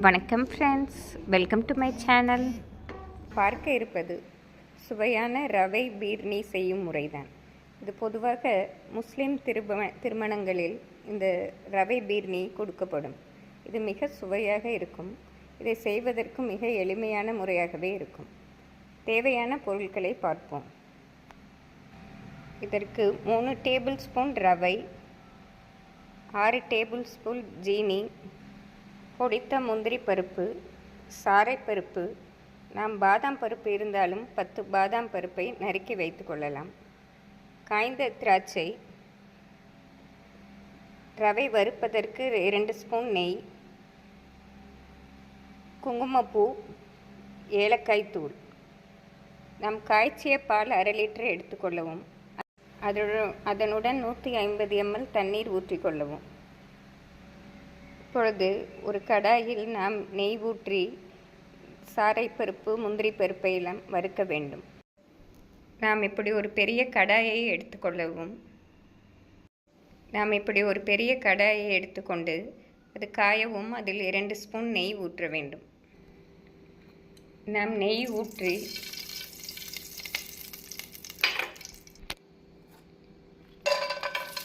வணக்கம் friends, welcome to my channel. பார்க்க இருப்பது சுவையான ரவை பீர்னி செய்யும் முறைதான். இது பொதுவாக முஸ்லீம் திருமணங்களில் இந்த ரவை பீர்னி கொடுக்கப்படும். இது மிக சுவையாக இருக்கும். இதை செய்வதற்கு மிக எளிமையான முறையாகவே இருக்கும். தேவையான பொருட்களை பார்ப்போம். இதற்கு 3 டேபிள் ஸ்பூன் ரவை, 6 டேபிள் ஸ்பூன் ஜீனி, பொடித்த முந்திரி பருப்பு, சாரைப்பருப்பு, நாம் பாதாம் பருப்பு இருந்தாலும் 10 பாதாம் பருப்பை நறுக்கி வைத்து கொள்ளலாம், காய்ந்த திராட்சை, ரவை வறுப்பதற்கு 2 ஸ்பூன் நெய், குங்குமப்பூ, ஏலக்காய் தூள். நாம் காய்ச்சிய பால் 1/2 லிட்டர் எடுத்துக்கொள்ளவும். அதனுடன் 150 ml தண்ணீர் ஊற்றிக்கொள்ளவும். இப்பொழுது ஒரு கடாயில் நாம் நெய் ஊற்றி சாரைப்பருப்பு, முந்திரி பருப்பை எல்லாம் வறுக்க வேண்டும். நாம் இப்படி ஒரு பெரிய கடாயை எடுத்துக்கொண்டு அது காயவும் அதில் 2 ஸ்பூன் நெய் ஊற்ற வேண்டும். நாம் நெய் ஊற்றி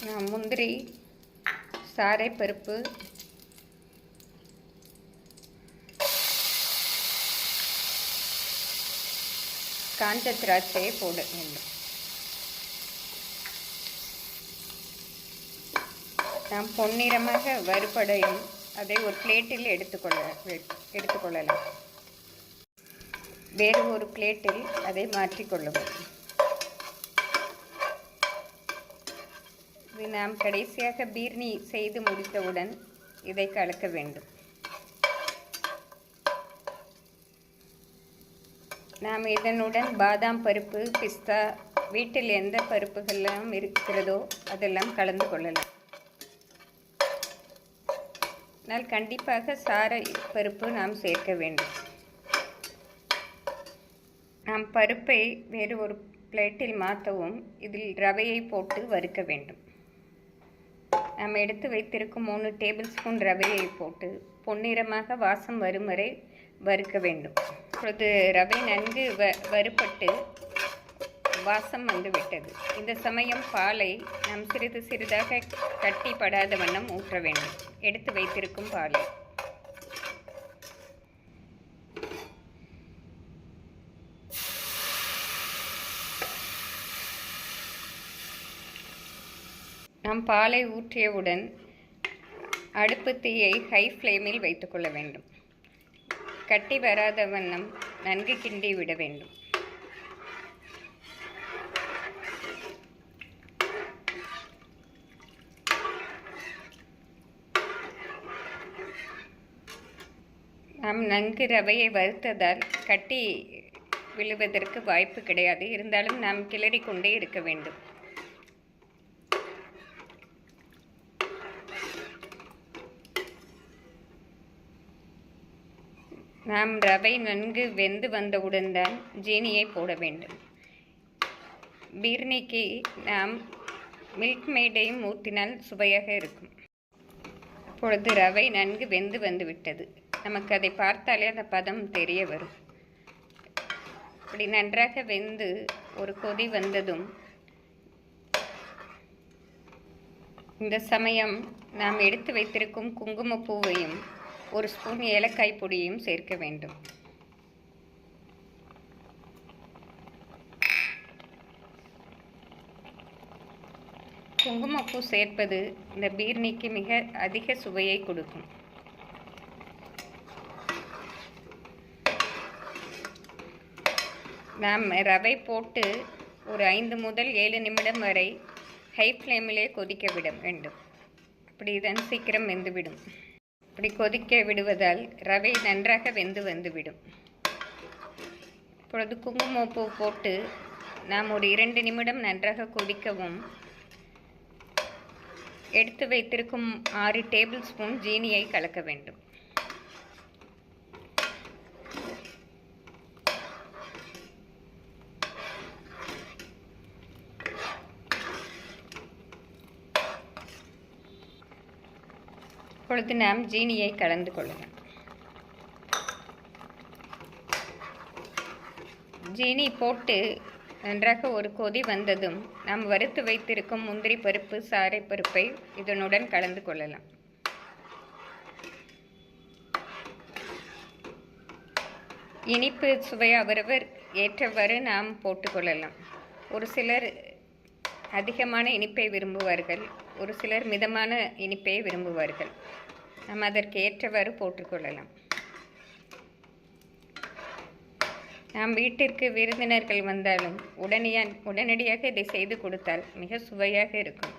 நாம் முந்திரி, சாரைப்பருப்பு, காஞ்ச திராட்சையை போட வேண்டும். நாம் பொன்னிறமாக வறுபடையும் அதை ஒரு பிளேட்டில் எடுத்துக்கொள்ளலாம். வேறு ஒரு பிளேட்டில் அதை மாற்றிக்கொள்ளவும். இது நாம் கடைசியாக பீர்னி செய்து முடித்தவுடன் இதை கலக்க வேண்டும். நாம் இதனுடன் பாதாம் பருப்பு, பிஸ்தா, வீட்டில் எந்த பருப்புகள்லாம் இருக்கிறதோ அதெல்லாம் கலந்து கொள்ளலாம். ஆனால் கண்டிப்பாக சாரை பருப்பு நாம் சேர்க்க வேண்டும். நாம் பருப்பை வேறு ஒரு பிளேட்டில் மாற்றவும் இதில் ரவையை போட்டு வறுக்க வேண்டும். நாம் எடுத்து வைத்திருக்கும் 3 டேபிள் ஸ்பூன் ரவையை போட்டு பொன்னிறமாக வாசம் வரும் வரை வறுக்க வேண்டும். இப்பொழுது ரவை நன்கு வறுபட்டு வாசம் வந்துவிட்டது. இந்த சமயம் பாலை நாம் சிறிது சிறிதாக கட்டிப்படாத வண்ணம் ஊற்ற வேண்டும். எடுத்து வைத்திருக்கும் பாலை நாம் பாலை ஊற்றியவுடன் அடுப்பு தீயை ஹை ஃப்ளேமில் வைத்துக்கொள்ள வேண்டும். கட்டி வராத வண்ணம் நன்கு கிண்டி விட வேண்டும். நாம் நன்கு ரவையை வறுத்ததால் கட்டி விழுவதற்கு வாய்ப்பு கிடையாது. இருந்தாலும் நாம் கிளறி கொண்டே இருக்க வேண்டும். நாம் ரவை நன்கு வெந்து வந்தவுடன் தான் ஜீனியை போட வேண்டும். பீர்னிக்கு நாம் மில்க் மேடையும் ஊற்றினால் சுவையாக இருக்கும். இப்பொழுது ரவை நன்கு வெந்து வந்துவிட்டது. நமக்கு அதை பார்த்தாலே அந்த பதம் தெரிய வரும். இப்படி நன்றாக வெந்து ஒரு கொதி வந்ததும் இந்த சமயம் நாம் எடுத்து வைத்திருக்கும் குங்குமப்பூவையும் 1 ஸ்பூன் ஏலக்காய் பொடியையும் சேர்க்க வேண்டும். குங்குமப்பூ சேர்ப்பது இந்த பீர்னிக்கு மிக அதிக சுவையை கொடுக்கும். நாம் ரவை போட்டு ஒரு 5 முதல் 7 நிமிடம் வரை ஹை ஃப்ளேமிலே கொதிக்க விட வேண்டும். அப்படிதான் சீக்கிரம் வெந்துவிடும். இப்படி கொதிக்க விடுவதால் ரவை நன்றாக வெந்து வந்துவிடும். இப்பொழுது குங்குமப்பூ போட்டு நாம் ஒரு 2 நிமிடம் நன்றாக கொதிக்கவும் எடுத்து வைத்திருக்கும் 6 டேபிள் ஸ்பூன் ஜீனியை கலக்க வேண்டும். இப்பொழுது நாம் ஜீனியை கலந்து கொள்ளலாம். ஜீனி போட்டு நன்றாக ஒரு கொதி வந்ததும் நாம் வறுத்து வைத்திருக்கும் முந்திரி பருப்பு, சாறை பருப்பை இதனுடன் கலந்து கொள்ளலாம். இனிப்பு சுவை அவரவர் ஏற்றவாறு நாம் போட்டுக்கொள்ளலாம். ஒரு சிலர் அதிகமான இனிப்பை விரும்புவார்கள், ஒரு சிலர் மிதமான இனிப்பை விரும்புவார்கள். நாம் அதற்கு ஏற்றவாறு போட்டுக்கொள்ளலாம். நாம் வீட்டிற்கு விருந்தினர்கள் வந்தாலும் உடனடியாக இதை செய்து கொடுத்தால் மிக சுவையாக இருக்கும்.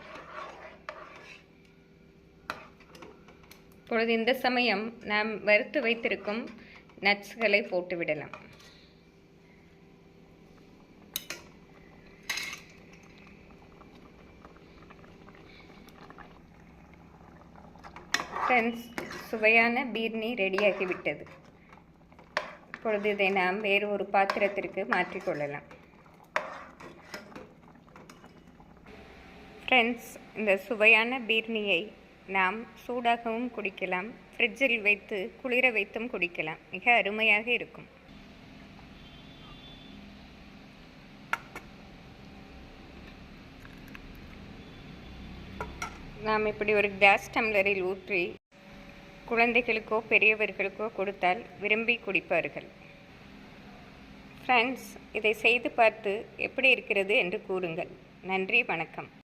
இப்பொழுது இந்த சமயம் நாம் வறுத்து வைத்திருக்கும் நட்ஸ்களை போட்டுவிடலாம். ஃப்ரெண்ட்ஸ், சுவையான பீர்னி ரெடியாகிவிட்டது. இப்பொழுது இதை நாம் வேறு ஒரு பாத்திரத்திற்கு மாற்றிக்கொள்ளலாம். ஃப்ரெண்ட்ஸ், இந்த சுவையான பீர்னியை நாம் சூடாகவும் குடிக்கலாம், ஃப்ரிட்ஜில் வைத்து குளிர வைத்தும் குடிக்கலாம். மிக அருமையாக இருக்கும். நாம் இப்படி ஒரு கேஸ் டம்ளரில் ஊற்றி குழந்தைகளுக்கோ பெரியவர்களுக்கோ கொடுத்தால் விரும்பி குடிப்பார்கள். ஃப்ரெண்ட்ஸ், இதை செய்து பார்த்து எப்படி இருக்கிறது என்று கூறுங்கள். நன்றி, வணக்கம்.